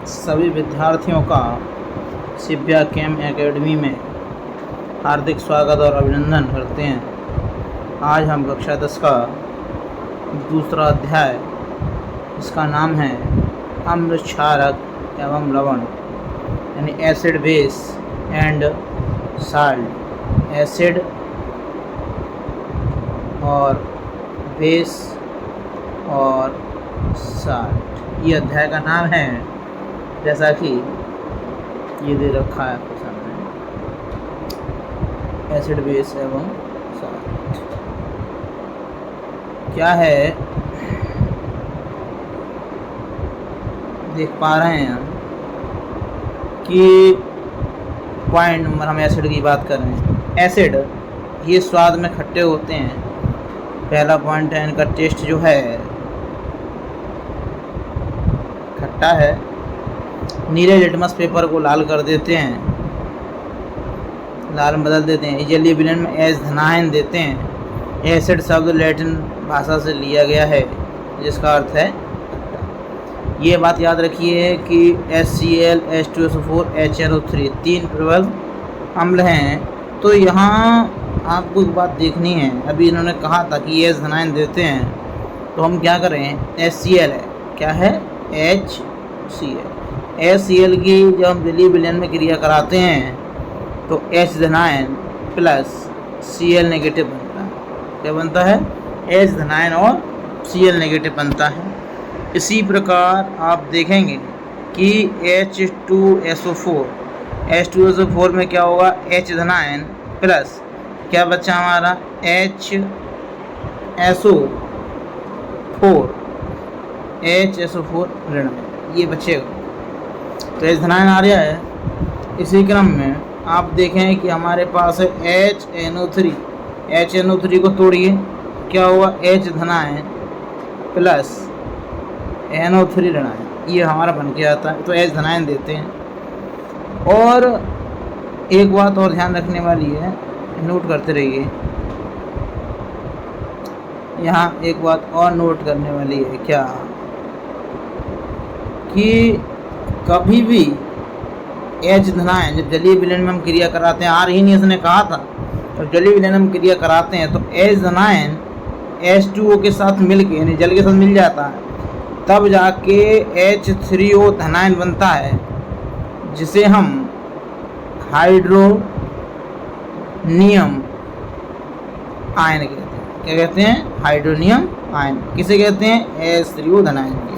सभी विद्यार्थियों का शिव्या केम एकेडमी में हार्दिक स्वागत और अभिनंदन करते हैं। आज हम कक्षा 10 का दूसरा अध्याय, इसका नाम है अम्ल, क्षारक एवं लवण, यानी acid, base and salt. Acid और बेस और साल्ट, ये अध्याय का नाम है, जैसा कि ये दे रखा है आपके सामने, एसिड, बेस एवं साल्ट। क्या है, देख पा रहे हैं कि पॉइंट नंबर, हम एसिड की बात कर रहे हैं। एसिड ये स्वाद में खट्टे होते हैं। पहला पॉइंट है, इनका टेस्ट जो है खट्टा है। नीले लिटमस पेपर को लाल कर देते हैं, लाल में बदल देते हैं। इजली विलेन में एस धनायन देते हैं। एसिड शब्द लैटिन भाषा से लिया गया है, जिसका अर्थ है खट्टा। ये बात याद रखिए कि HCl, H2SO4, HNO3 तीन प्रबल अम्ल हैं। तो यहाँ आपको एक बात देखनी है, अभी इन्होंने कहा था कि एस धनायन देते हैं, तो हम क्या करें, HCl है, क्या है, HCl। HCl की जब हम जलीय विलयन में क्रिया कराते हैं तो H धनायन प्लस Cl नेगेटिव बनता है। क्या बनता है, H धनायन और Cl नेगेटिव बनता है। इसी प्रकार आप देखेंगे कि H2SO4, H2SO4 में क्या होगा, H धनायन प्लस क्या बच्चा हमारा, HSO4 ऋण, ये बचेगा। तो H धनायन आ रहा है। इसी क्रम में आप देखें कि हमारे पास है HNO3। HNO3 को तोड़िए, क्या हुआ, H धनायन प्लस NO3 ऋणायन, ये हमारा बन के आता है। तो H धनायन देते हैं। और एक बात और ध्यान रखने वाली है, नोट करते रहिए। यहाँ एक बात और नोट करने वाली है, क्या कि कभी भी H धनायन जब जलीय विलयन में हम क्रिया कराते हैं, ही नहीं इसने कहा था, तो जलीय विलयन में हम क्रिया कराते हैं तो H धनायन H2O के साथ मिल के, यानी जल के साथ मिल जाता है, तब जाके H3O धनायन बनता है, जिसे हम हाइड्रोनियम आयन कहते हैं। क्या कहते हैं, हाइड्रोनियम आयन। किसे कहते हैं, H3O धनायन के।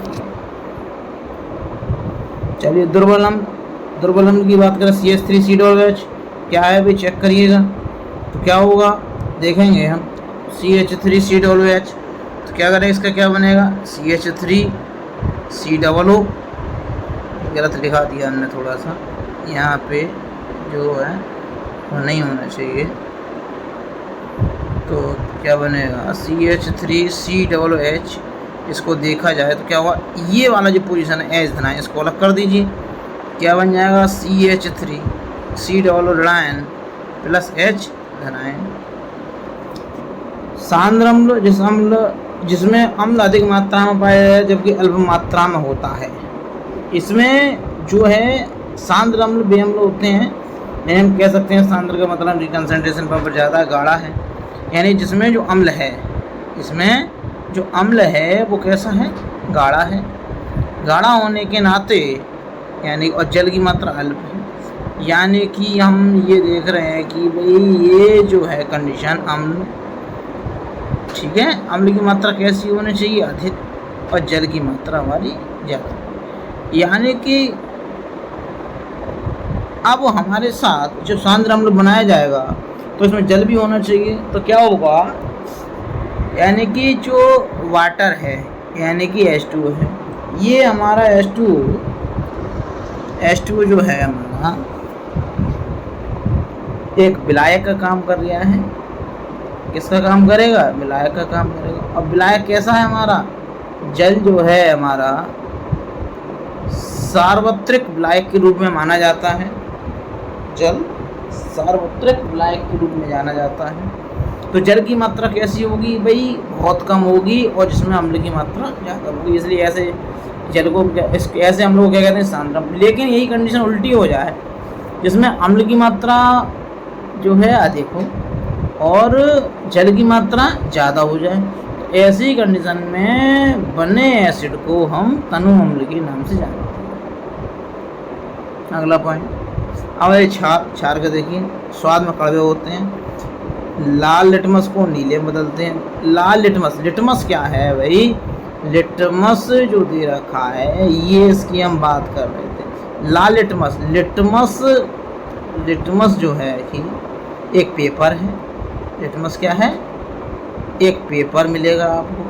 चलिए दुर्बल अम्ल की बात करें, CH3COOH क्या है भाई, चेक करिएगा। तो क्या होगा, देखेंगे हम CH3COOH, तो क्या करें, इसका क्या बनेगा, CH3COO। गलत लिखा दिया हमने थोड़ा सा, यहाँ पे जो है वो नहीं होना चाहिए। तो क्या बनेगा, CH3COOH। इसको देखा जाए तो क्या होगा, ये वाला जो पोजीशन है H धनायन, इसको अलग कर दीजिए, क्या बन जाएगा, CH3COO ऋणायन प्लस H धनायन। सांद्र अम्ल, जिसमें अम्ल अधिक मात्रा में पाया जाए जबकि अल्प मात्रा में होता है। इसमें जो है सांद्र अम्ल बेअम्ल होते हैं, यानी हम कह सकते हैं सांद्र का मतलब कंसंट्रेशन पर ज़्यादा गाढ़ा है, यानी जिसमें जो अम्ल है, इसमें जो अम्ल है वो कैसा है, गाढ़ा है। गाढ़ा होने के नाते यानी, और जल की मात्रा अल्प है, यानी कि हम ये देख रहे हैं कि भाई ये जो है कंडीशन अम्ल, ठीक है, अम्ल की मात्रा कैसी होनी चाहिए, अधिक, और जल की मात्रा हमारी ज़्यादा। यानी कि अब हमारे साथ जब सांद्र अम्ल बनाया जाएगा तो इसमें जल भी होना चाहिए। तो क्या होगा, यानी कि जो वाटर है, यानी कि H2O है, ये हमारा H2O जो है हमारा एक विलायक का काम कर रहा है। किसका काम करेगा, विलायक का काम करेगा। और विलायक कैसा है हमारा, जल जो है हमारा सार्वत्रिक विलायक के रूप में माना जाता है। जल सार्वत्रिक विलायक के रूप में जाना जाता है। तो जल की मात्रा कैसी होगी भाई, बहुत कम होगी, और जिसमें अम्ल की मात्रा ज़्यादा होगी। इसलिए ऐसे जल को ऐसे अम्ल को क्या कहते हैं, सांद्रम। लेकिन यही कंडीशन उल्टी हो जाए जिसमें अम्ल की मात्रा जो है अधिक हो और जल की मात्रा ज़्यादा हो जाए, तो ऐसी कंडीशन में बने एसिड को हम तनु अम्ल के नाम से जानते हैं। अगला पॉइंट, अब ये क्षार का देखिए, स्वाद में कड़वे होते हैं, लाल लिटमस को नीले में बदलते हैं। लाल लिटमस क्या है भाई, लिटमस जो दे रखा है ये इसकी हम बात कर रहे थे। लाल लिटमस जो है कि एक पेपर है। लिटमस क्या है, एक पेपर मिलेगा आपको,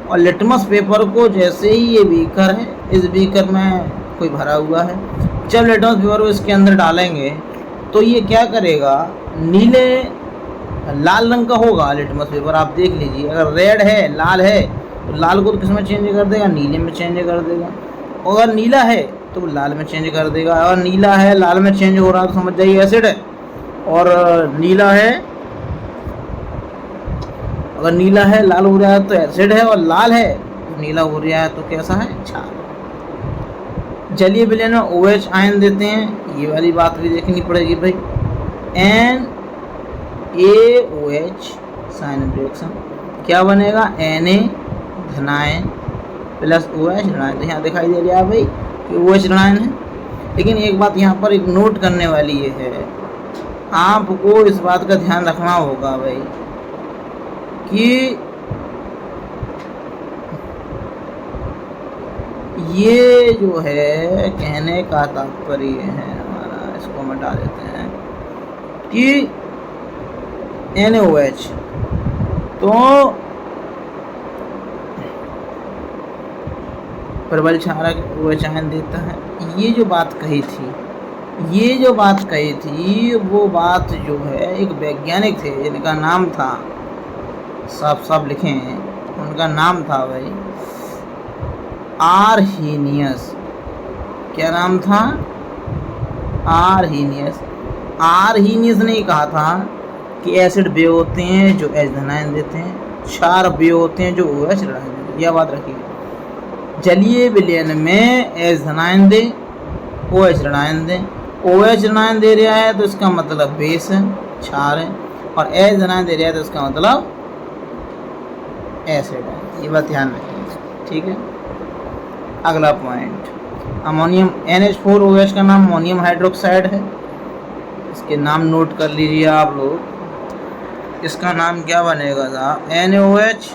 और लिटमस पेपर को जैसे ही ये बीकर है, इस बीकर में कोई भरा हुआ है, जब लिटमस पेपर को इसके अंदर डालेंगे तो ये क्या करेगा, नीले लाल रंग का होगा लिटमस पेपर। आप देख लीजिए, अगर रेड है, लाल है, तो लाल को तो किस में चेंज कर देगा, नीले में चेंज कर देगा। और अगर नीला है तो लाल में चेंज कर देगा। अगर नीला है लाल में चेंज हो रहा है तो समझ जाइए एसिड है। और नीला है, अगर नीला है लाल हो रहा है तो एसिड है, और लाल है तो नीला हो रहा है तो कैसा है, क्षार। जलीय विलयन में OH आयन देते हैं, ये वाली बात भी देखनी पड़ेगी भाई। NaOH साइन रिएक्शन क्या बनेगा, Na धनायन प्लस OH ऋणायन। यहाँ दिखाई दे रहा है भाई कि OH ऋणायन है। लेकिन एक बात यहाँ पर एक नोट करने वाली ये है, आपको इस बात का ध्यान रखना होगा भाई कि ये जो है कहने का तात्पर्य है हमारा, इसको मिटा देते हैं कि NaOH तो प्रबल क्षारक OH आयन देता है। ये जो बात कही थी वो बात जो है एक वैज्ञानिक थे जिनका नाम था, साफ लिखे हैं, उनका नाम था भाई आर्हीनियस। क्या नाम था, आर्हीनियस। आर्हीनियस ने कहा था कि एसिड वे होते हैं जो H धनायन देते हैं, क्षार वे होते हैं जो OH ऋणायन देते हैं। यह बात रखिए, जलीय विलयन में H धनायन दे, OH ऋणायन दे। OH ऋणायन दे रहा है तो इसका मतलब बेस है, क्षार है, और H धनायन दे रहा है तो इसका मतलब एसिड है। ये बात ध्यान रखिए, ठीक है। अगला पॉइंट, अमोनियम NH4OH का नाम अमोनियम हाइड्रोक्साइड है। इसके नाम नोट कर लीजिए आप लोग। इसका नाम क्या बनेगा था, NaOH,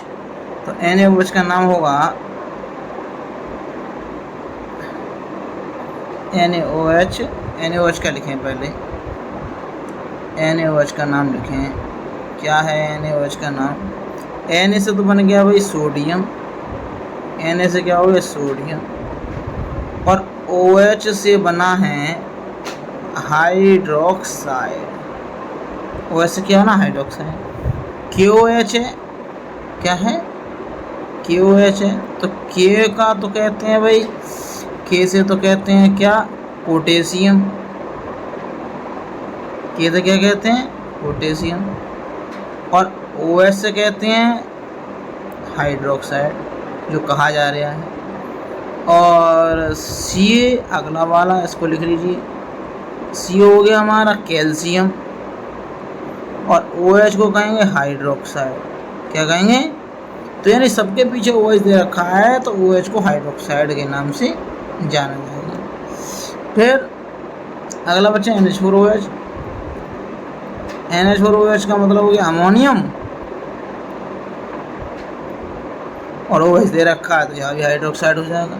तो NaOH का नाम होगा NaOH का लिखें पहले, NaOH का नाम लिखें। क्या है NaOH का नाम, Na से तो बन गया भाई सोडियम, Na से क्या हो गया सोडियम, और OH से बना है हाइड्रोक्साइड। OH से क्या है ना, हाइड्रोक्साइड। KOH है, क्या है, KOH है, तो K का तो कहते हैं भाई, K से तो कहते हैं क्या, पोटेशियम। K से क्या कहते हैं, पोटेशियम। और OH से कहते हैं हाइड्रोक्साइड, जो कहा जा रहा है। और Ca अगला वाला, इसको लिख लीजिए, Ca हो गया हमारा कैल्शियम, और OH को कहेंगे हाइड्रोक्साइड। क्या कहेंगे, तो यानी सबके पीछे OH दे रखा है तो OH को हाइड्रोक्साइड के नाम से जाना जाएगा। फिर अगला बच्चा NH4OH। NH4OH का मतलब हो गया अमोनियम, और OH दे रखा है तो यहाँ भी हाइड्रोक्साइड हो जाएगा।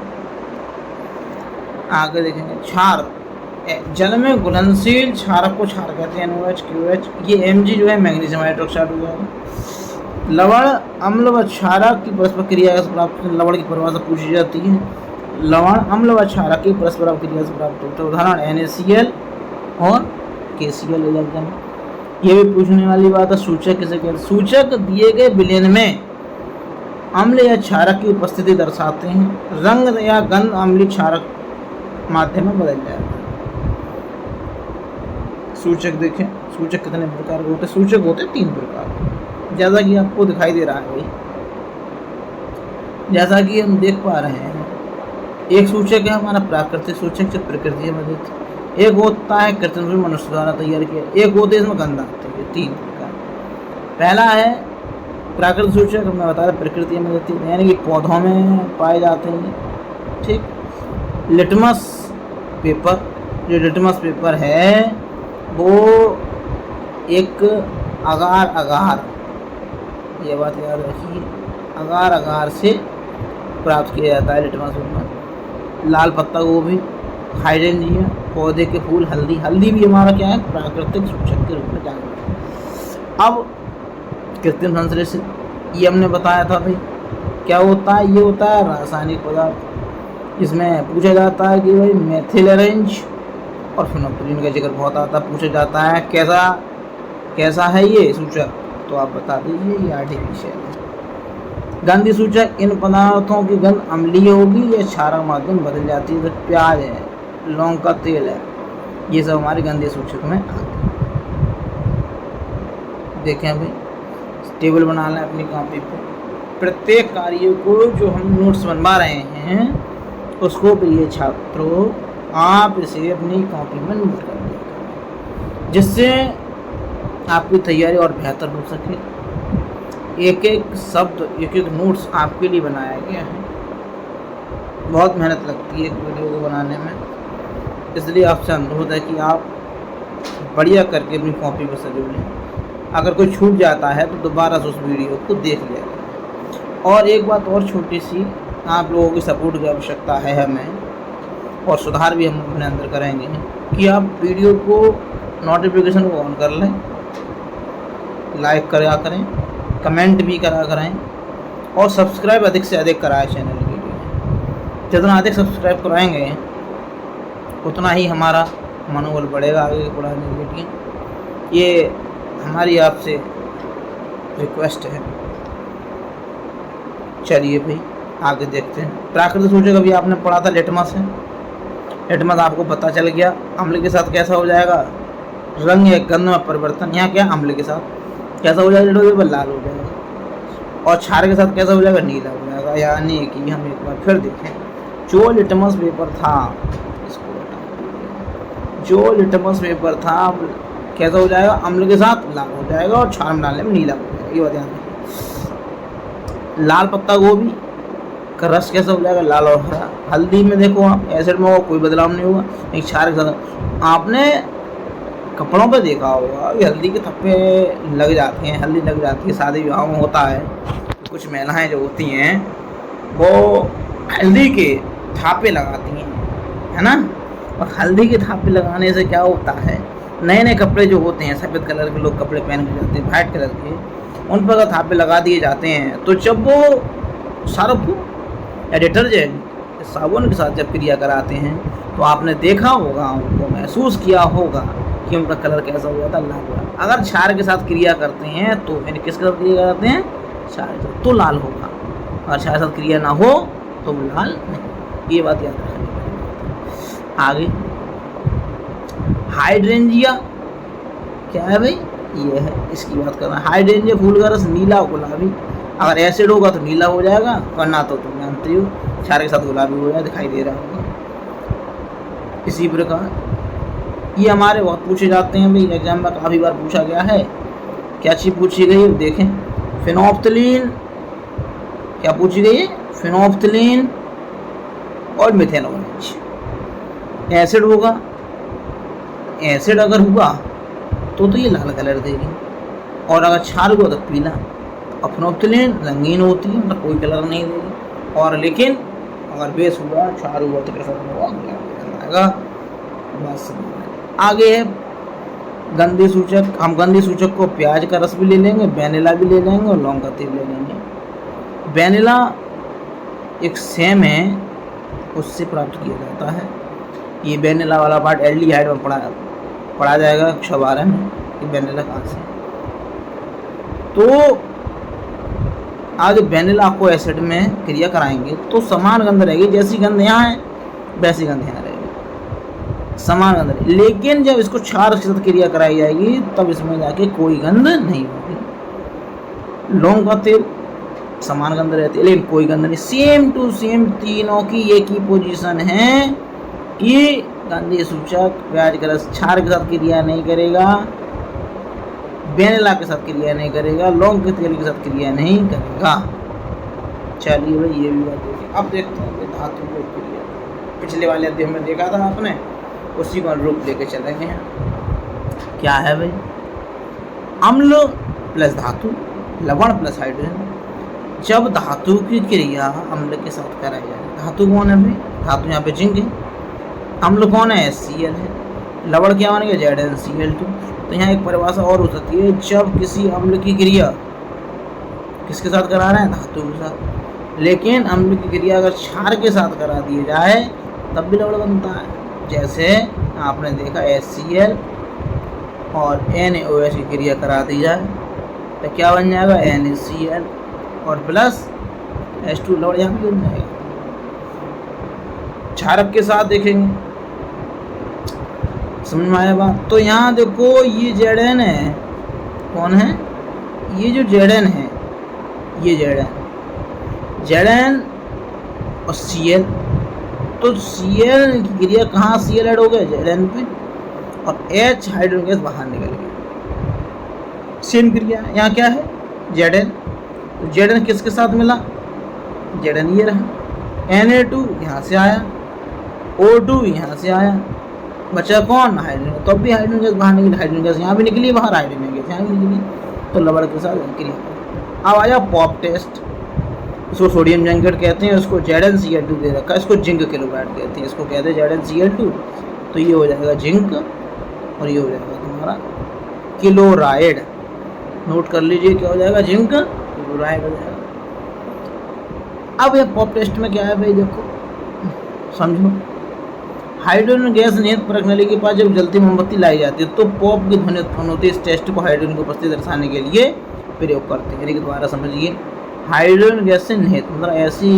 आगे देखेंगे क्षार, जल में घुलनशील क्षारक को क्षार कहते हैं, NaOH QH। ये Mg जो है मैग्नीशियम हाइड्रोक्साइड हो जाएगा। लवण अम्ल व क्षारक की परस्पर क्रिया से प्राप्त, लवण की परिभाषा पूछी जाती है। लवण अम्ल व क्षारक की परस्पर क्रिया से प्राप्त होता है। उदाहरण NaCl और KCl ले जाते हैं। ये भी पूछने वाली बात है, सूचक किसे कहते हैं। सूचक दिए गए विलयन में अम्ल या क्षारक की उपस्थिति दर्शाते हैं। रंग या गंध अम्लीय क्षारक माध्यम में बदल जाएगा। सूचक देखें, सूचक कितने प्रकार के होते हैं, सूचक होते हैं 3 प्रकार, जैसा कि आपको दिखाई दे रहा है भाई, जैसा कि हम देख पा रहे हैं एक सूचक है हमारा प्राकृतिक सूचक जो प्रकृति में देते, एक होता है कृत्रिम सूचक मनुष्य द्वारा तैयार किया, एक होते हैं इसमें गंधा आते हैं। 3 प्रकार। पहला है प्राकृतिक सूचक, मैं बता रहा प्रकृति में देती है, यानी कि पौधों में पाए जाते हैं। ठीक। लिटमस पेपर, जो लिटमस पेपर है वो एक अगार, ये बात याद रखिए, अगार से प्राप्त किया जाता है लिटमस पेपर। लाल पत्ता गोभी, हाइड्रेंजिया, पौधे के फूल, हल्दी भी हमारा क्या है प्राकृतिक सूचक के रूप में जाना जाता है। अब कृत्रिम संश्लेषण, ये हमने बताया था भाई क्या होता है, ये होता है रासायनिक पदार्थ। इसमें पूछा जाता है कि भाई मेथिल ऑरेंज और फिनोप्थलीन का जिक्र बहुत आता है, पूछा जाता है कैसा है ये सूचक, तो आप बता दीजिए ये आर्टिफिशियल है। गंध सूचक, इन पदार्थों की गंध अम्लीय होगी या क्षारक माध्यम बदल जाती है, तो प्याज है, लौंग का तेल है, ये सब हमारे गंधीय सूचक में आते हैं। देखें भाई टेबल बना लें अपनी कॉपी पर, प्रत्येक कार्य को जो हम नोट्स बनवा रहे हैं उसको प्रिय छात्रों आप इसे अपनी कॉपी में नोट कर दिया, जिससे आपकी तैयारी और बेहतर हो सके। एक एक शब्द, एक एक नोट्स आपके लिए बनाया गया है। बहुत मेहनत लगती है एक वीडियो को बनाने में, इसलिए आपसे अनुरोध है कि आप बढ़िया करके अपनी कॉपी पर सजो लें। अगर कोई छूट जाता है तो दोबारा से उस वीडियो को देख लिया। और एक बात और छोटी सी, आप लोगों की सपोर्ट की आवश्यकता है हमें, और सुधार भी हम अपने अंदर करेंगे कि आप वीडियो को नोटिफिकेशन को ऑन कर लें, लाइक करा करें, कमेंट भी करा करें, और सब्सक्राइब अधिक से अधिक कराएं चैनल के लिए। जितना अधिक सब्सक्राइब कराएंगे उतना ही हमारा मनोबल बढ़ेगा आगे बढ़ाने के लिए। ये हमारी आपसे रिक्वेस्ट है। चलिए भाई आगे देखते हैं। प्राकृतिक सूचक अभी आपने पढ़ा था लिटमस है। लिटमस आपको पता चल गया अम्ल के साथ कैसा हो जाएगा, रंग या गंध में परिवर्तन। यहाँ क्या अम्ल के साथ कैसा हो जाएगा, लाल हो जाएगा, और क्षार के साथ कैसा हो जाएगा, नीला हो जाएगा। यानी कि हम एक बार फिर देखें, जो लिटमस पेपर था, इसको जो लिटमस पेपर था कैसा हो जाएगा, अम्ल के साथ लाल हो जाएगा और क्षार में डालने में नीला हो जाएगा। ये बात ध्यान रखिए। लाल पत्ता गोभी का रस कैसा हो जाएगा, लाल और हरा। हल्दी में देखो आप एसिड में कोई बदलाव नहीं होगा, एक क्षार के साथ। आपने कपड़ों पे देखा होगा कि हल्दी के थप्पे लग जाते हैं, हल्दी लग जाती है, शादी विवाह में होता है, तो कुछ महिलाएं जो होती हैं वो हल्दी के थापे लगाती हैं, है ना। और हल्दी के थापे लगाने से क्या होता है, नए नए कपड़े जो होते हैं, सफ़ेद कलर के लोग कपड़े पहन के जाते हैं, वाइट कलर के, उन पर अगर थापे लगा दिए जाते हैं तो जब वो सर्फ या डिटर्जेंट साबुन के साथ जब क्रिया कराते हैं तो आपने देखा होगा, उनको महसूस किया होगा कि उनका कलर कैसा हो जाता है, लाल हो जाता है। अगर क्षार के साथ क्रिया करते हैं तो यानी किसके साथ क्रिया कराते हैं, क्षार के साथ, तो लाल होगा। और क्षार के साथ क्रिया ना हो तो लाल नहीं। ये बात याद रखनी। आगे हाइड्रेंजिया क्या है भाई, ये है, इसकी बात करना। हाइड्रेंजिया फूल का रस नीला गुलाबी, अगर एसिड होगा तो नीला हो जाएगा, वरना तो तुम जानते हो क्षार के साथ गुलाबी हो जाएगा, दिखाई दे रहा होगा। इसी प्रकार ये हमारे बहुत पूछे जाते हैं भाई, एग्जाम में काफ़ी बार पूछा गया है। क्या चीज़ पूछी गई है देखें, फिनोप्थलीन क्या पूछी गई है, फिनोप्थलीन और मिथेन ऑरेंज। एसिड होगा, एसिड अगर हुआ तो ये लाल कलर देगी, और अगर क्षार हुआ तो पीला। और फिनोप्थलीन रंगीन होती है, मतलब कोई कलर नहीं देगी। और लेकिन अगर बेस हुआ, क्षार हुआ तो कैसा होगा, बस। आगे है गंधी सूचक। हम गंधी सूचक को प्याज का रस भी ले लेंगे, वेनिला भी ले लेंगे, और लौंग का तेल ले लेंगे। वेनिला एक सेम है, उससे प्राप्त किया जाता है। ये वेनिला वाला पार्ट एल्डिहाइड में पढ़ा जाएगा कक्षा 12 में कि वेनिला कहाँ से। तो आज वेनिला को एसिड में क्रिया कराएंगे तो समान गंध रहेगी, जैसी गंध यहाँ है वैसी गंध यहाँ रहेगी, समान गंध। लेकिन जब इसको क्षार के साथ क्रिया कराई जाएगी तब इसमें जाके कोई गंध नहीं होगी। लौंग का तेल समान गंध रहती है, लेकिन कोई गंध नहीं। सेम टू सेम तीनों की एक ही पोजीशन है कि गंधीय सूचक प्याज का रस क्षार के साथ क्रिया नहीं करेगा, वेनिला के साथ क्रिया नहीं करेगा, लौंग के तेल के साथ क्रिया नहीं करेगा। चलिए भाई ये भी बात देखिए। अब देखते हैं धातु की क्रिया। पिछले वाले अध्याय में देखा था आपने, उसी को रूप लेके चलेंगे। क्या है भाई? अम्ल प्लस धातु, लवण प्लस हाइड्रोजन। जब धातु की क्रिया अम्ल के साथ कराई जाए, धातु कौन है भाई? धातु यहाँ पे जिंक है। अम्ल कौन है? HCl है। लवण क्या बनेगा? ZnCl2। तो यहाँ एक परिभाषा और हो सकती है, जब किसी अम्ल की क्रिया किसके साथ करा रहे हैं? धातु के साथ। लेकिन अम्ल की क्रिया अगर क्षार के साथ करा दी जाए तब भी लवण बनता है। जैसे आपने देखा HCl और NaOH की क्रिया करा दी जाए तो क्या बन जाएगा? NaCl और प्लस H2, लवण यहाँ भी बन जाएगा। क्षारक के साथ देखेंगे, समझ में आया बात? तो यहाँ देखो ये Zn है, कौन है? ये जो Zn है, ये Zn और Cl। तो Cl की क्रिया कहाँ Cl ऐड हो गया? Zn पे, और H हाइड्रोजन गैस बाहर निकल गया। सेम क्रिया यहाँ क्या है? Zn। तो Zn किसके साथ मिला? Zn ये रहा। Na2 यहाँ से आया, O2 यहाँ से आया, बचा कौन? हाइड्रोजन। तो अब भी हाइड्रोजन गैस बाहर निकली, हाइड्रोजन गैस यहाँ भी निकली बाहर, हाइड्रोजन गैस यहाँ भी निकली, तो लवण के साथ क्रिया। अब आया पॉप टेस्ट। इसको सोडियम जिंकेट कहते हैं, उसको ZnCl2 दे रखा है, इसको जिंक क्लोराइड कहते हैं, इसको कहते हैं ZnCl2। तो ये हो जाएगा जिंक और ये हो जाएगा तुम्हारा क्लोराइड। नोट कर लीजिए क्या हो जाएगा? जिंक क्लोराइड हो जाएगा। अब ये पॉप टेस्ट में क्या है भाई? देखो समझो, हाइड्रोजन गैस निहित प्रणाली के पास जब जलती मोमबत्ती लाई जाती है तो पॉप की ध्वनि उत्पन्न होती है। इस टेस्ट को हाइड्रोजन की उपस्थिति दर्शाने के लिए प्रयोग करते हैं। यानी कि दोबारा समझिए, हाइड्रोजन गैस से निहित मतलब ऐसी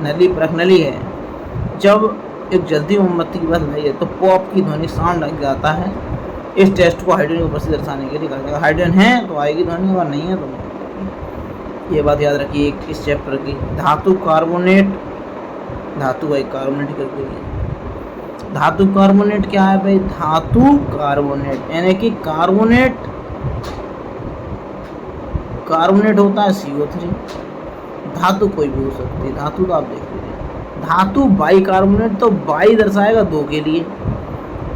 नली प्रणाली है, जब एक जलती मोमबत्ती के पास लाई है तो पॉप की ध्वनि साउंड लग जाता है। इस टेस्ट को हाइड्रोजन की उपस्थिति दर्शाने के लिए कहा जाएगा। हाइड्रोजन है तो आएगी ध्वनि, और नहीं है तो नहीं। ये बात याद रखिए इस चैप्टर की। धातु कार्बोनेट, धातु भाई कार्बोनेट करके लिए। धातु कार्बोनेट क्या है भाई? धातु कार्बोनेट यानी कि कार्बोनेट होता है CO3। धातु कोई भी हो सकती है, धातु तो आप देख लीजिए। धातु बाई कार्बोनेट, तो बाई दर्शाएगा 2 के लिए,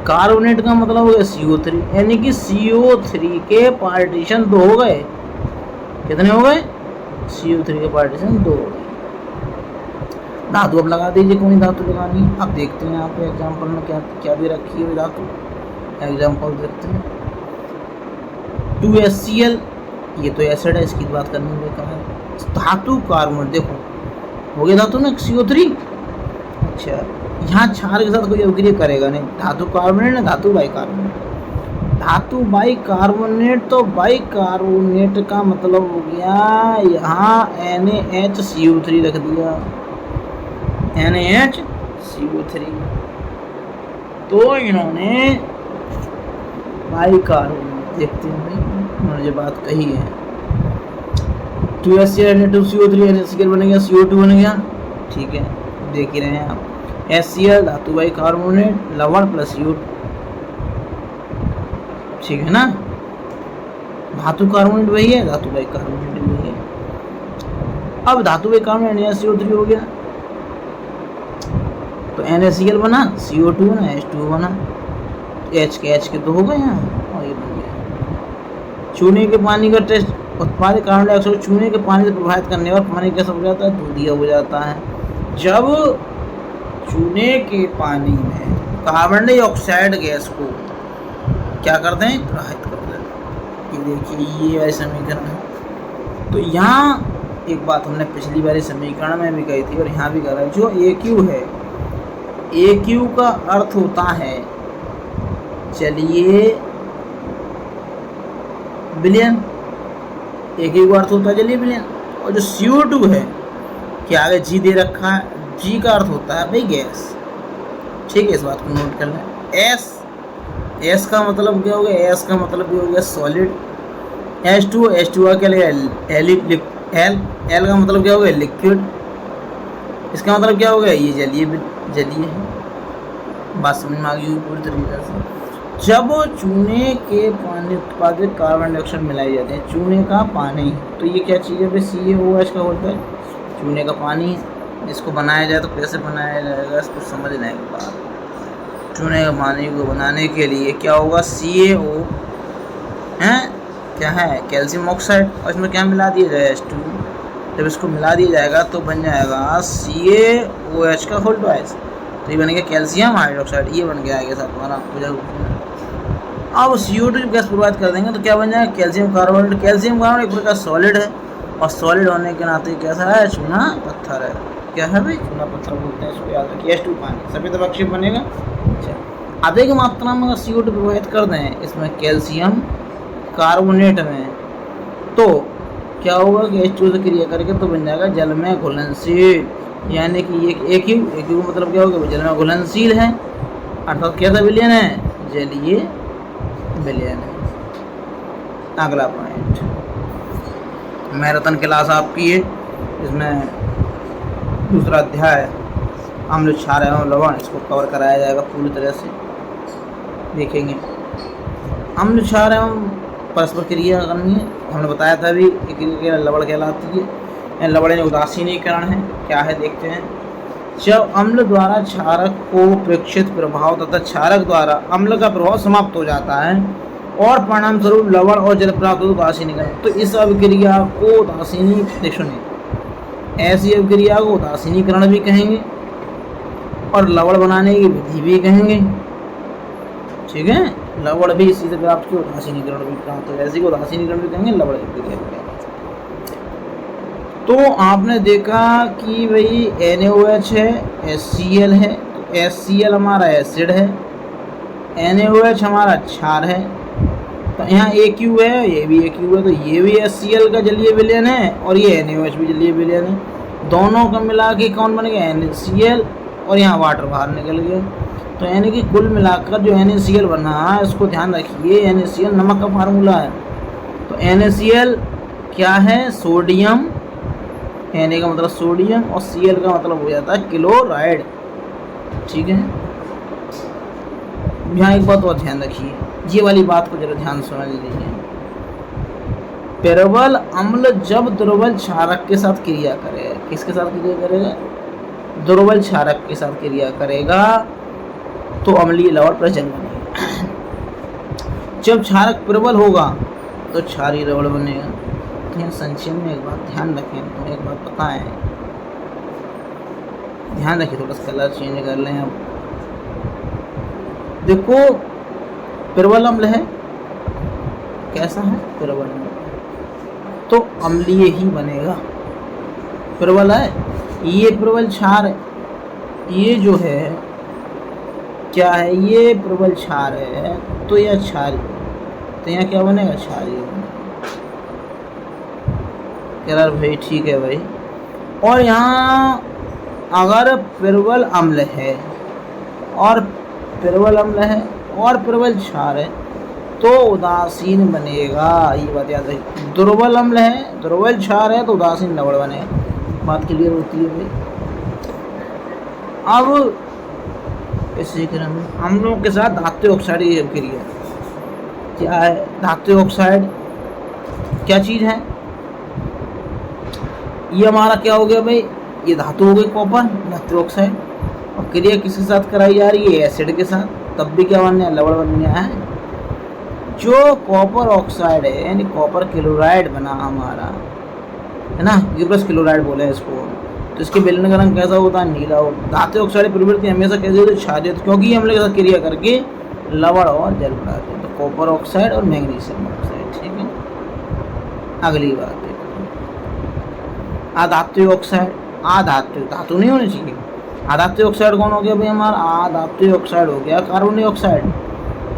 कार्बोनेट का मतलब हो गया CO3, यानी कि CO3 के पार्टीशन 2 हो गए। कितने हो गए? CO3 के पार्टीशन 2 हो गए। धातु अब लगा दीजिए, कौन सी धातु लगानी है। अब देखते हैं यहाँ पे एग्जाम्पल में क्या क्या दे रखी है धातु। एग्जाम्पल देखते हैं। 2HCl, ये तो एसिड है, इसकी बात करने में कहा है। धातु कार्बोनेट देखो हो गया धातु ना CO3। अच्छा, यहाँ क्षार के साथ कोई अभिक्रिया करेगा नहीं। धातु कार्बोनेट ना धातु बाई कार्बोनेट। धातु बाई कार्बोनेट, तो बाई कार्बोनेट का मतलब हो गया यहाँ NaHCO3 रख दिया, NaHCO3। तो इन्होंने बाई कार्बोनेट, देखते हैं भाई उन्होंने जो बात कही है। 2HCl Na2CO3 NaCl बन गया, CO2 बन गया। ठीक है, देख ही रहे हैं आप। HCl धातु बाई कार्बोनेट, लवण प्लस CO2, ठीक है ना। धातु कार्बोनेट वही है, धातु बाई कार्बोनेट वही है। अब धातु बाई कार्बोनेट NaCO3 हो गया, तो NaCl बना, CO2 बना, H2O बना, H के 2 हो गए यहाँ, और ये बन गया। चूने के पानी का टेस्ट, उत्पादित कार्बन डाइऑक्साइड चूने के पानी से प्रभावित करने पर पानी कैसा हो जाता है? दूधिया हो जाता है। जब चूने के पानी में कार्बन डाइऑक्साइड गैस को क्या करते हैं? प्रभावित करते हैं। ये देखिए ये ऐसा समीकरण है। तो यहाँ एक बात हमने पिछली बार समीकरण में भी कही थी और यहाँ भी कह रहा है, जो AQ है, AQ का अर्थ होता है, चलिए बिलियन। AQ का अर्थ होता है चलिए बिलियन। और जो CO2 है, क्या आगे G दे रखा है, G का अर्थ होता है भाई गैस। ठीक है, इस बात को नोट कर लें। S का मतलब क्या हो गया? S का मतलब भी हो गया सॉलिड। H2O क्या लगेगा? एल, एल का मतलब क्या हो गया लिक्विड, इसका मतलब क्या हो गया ये जलीय है। बात समझ में आ गई पूरी तरीके से। जब चूने के पानी उत्पादित कार्बन डाइऑक्साइड मिलाई जाते हैं, चूने का पानी, तो ये क्या चीज़ है भाई, CaOH का होता है, चूने का पानी। इसको बनाया जाए तो कैसे बनाया जाएगा, इसको समझने के बाद चूने का पानी को बनाने के लिए क्या होगा, CaO है क्या है, कैल्शियम ऑक्साइड, और इसमें क्या मिला दिया जाए, H2। जब इसको मिला दिया जाएगा तो बन जाएगा CaOH का होल ट्वाइस, तो ये बन गया कैल्शियम हाइड्रोक्साइड, ये बन गया आगे साथ हमारा। अब CO2 गैस प्रोवाइड कर देंगे तो क्या बन जाएगा, कैल्शियम कार्बोनेट। कैल्शियम कार्बोनेट एक प्रकार सॉलिड है, और सॉलिड होने के नाते कैसा है, चूना पत्थर है। क्या है भाई, चूना पत्थर बोलते हैं इसको, याद रखिए। H2 पानी, सफेद अवक्षेप बनेगा। अच्छा, अधिक मात्रा में अगर CO2 प्रोवाइड कर दें इसमें कैल्शियम कार्बोनेट में, तो क्या होगा कि H2 से क्रिया करके तो बन जाएगा जल में घुलनशील, यानी कि ये एक ही मतलब क्या होगा, जल में घुलनशील है, अर्थात कैसा विलयन है, जलीय विलयन है। अगला पॉइंट, मैराथन क्लास आपकी है, इसमें दूसरा अध्याय अम्ल क्षार एवं लवण, इसको कवर कराया जाएगा पूरी तरह से, देखेंगे। अम्ल क्षार एवं परस्पर क्रिया करनी है, हमने बताया था अभी, क्रिया लवण कहलाती है। लवण उदासीनीकरण है, क्या है देखते हैं। जब अम्ल द्वारा क्षारक को प्रेक्षित प्रभाव तथा क्षारक द्वारा अम्ल का प्रभाव समाप्त हो जाता है और परिणाम स्वरूप लवण और जल प्राप्त हो, उदासीनीकरण। तो इस अभिक्रिया को ऐसी अभिक्रिया को उदासीनीकरण भी कहेंगे और लवण बनाने की विधि भी कहेंगे, ठीक है। लवण भी इसी से प्राप्त किया, उदासीनीकरण भी प्राप्त हो, ऐसी को उदासीनीकरण भी कहेंगे, लवण अभिक्रिया भी कहेंगे। तो आपने देखा कि भाई NaOH है, HCl है, तो HCl हमारा एसिड है, NaOH हमारा क्षार है, तो यहाँ AQ है, ये भी AQ है, तो ये भी HCl का जलीय विलयन है और ये NaOH भी जलीय विलयन है। दोनों का मिला के कौन बन गया, NaCl, और यहाँ वाटर बाहर निकल गया। तो यानी कि कुल मिलाकर जो NaCl बना है, इसको ध्यान रखिए, NaCl नमक का फार्मूला है। तो NaCl क्या है, सोडियम, Na का मतलब सोडियम और Cl का मतलब हो जाता है क्लोराइड, ठीक है। यहाँ एक बात और ध्यान रखिए, ये वाली बात को जरा ध्यान समझ लीजिए। प्रबल अम्ल जब दुर्बल क्षारक के साथ क्रिया करेगा, किसके साथ क्रिया करेगा, दुर्बल क्षारक के साथ क्रिया करेगा, तो अम्लीय लवण पर जन्म बनेगा। जब क्षारक प्रबल होगा तो क्षारीय लवण बनेगा। संक्षेप में एक बात ध्यान रखें, तो एक बात बताएं, ध्यान रखिए, थोड़ा सा कलर चेंज कर लें। अब देखो, प्रबल अम्ल है, कैसा है, प्रबल अम्ल, तो अम्लीय ही बनेगा। प्रबल है, ये प्रबल क्षार है, ये जो है क्या है, ये प्रबल क्षार है, तो यह क्षारीय, तो यहाँ क्या बनेगा, क्षारीय बनेगा। कलर भाई ठीक है भाई। और यहाँ अगर प्रबल अम्ल है और प्रबल क्षार है तो उदासीन बनेगा, ये बात याद रखिए। दुर्बल अम्ल है, दुर्बल क्षार है तो उदासीन लवण बनेगा, बात क्लियर होती है भाई। अब इसी क्रम में अम्लों के साथ धात्विक ऑक्साइड की अभिक्रिया क्या है, धात्विक ऑक्साइड क्या चीज़ है, ये हमारा क्या हो गया भाई, ये धातु हो गई कॉपर, धात्विक ऑक्साइड, और क्रिया किसके साथ कराई जा रही है, एसिड के साथ, तब भी क्या बनने लवण बन गया है। जो कॉपर ऑक्साइड है यानी कॉपर क्लोराइड बना हमारा, है ना, गिब्रस क्लोराइड बोले इसको, तो इसके विलयन का रंग कैसा होता है, नीला होता है। धात्विक ऑक्साइड की प्रवृत्ति हमेशा कैसे होती है, क्षारीय, क्योंकि ये अम्ल के साथ क्रिया करके लवण और जल बनाते हैं। तो कॉपर ऑक्साइड और मैग्नीशियम ऑक्साइड, ठीक है। अगली बात है अधात्विक ऑक्साइड, अधात्विक, धातु नहीं होनी चाहिए। अधात्विक ऑक्साइड कौन हो गया भाई हमारा, अधात्विक ऑक्साइड हो गया कार्बनिक ऑक्साइड।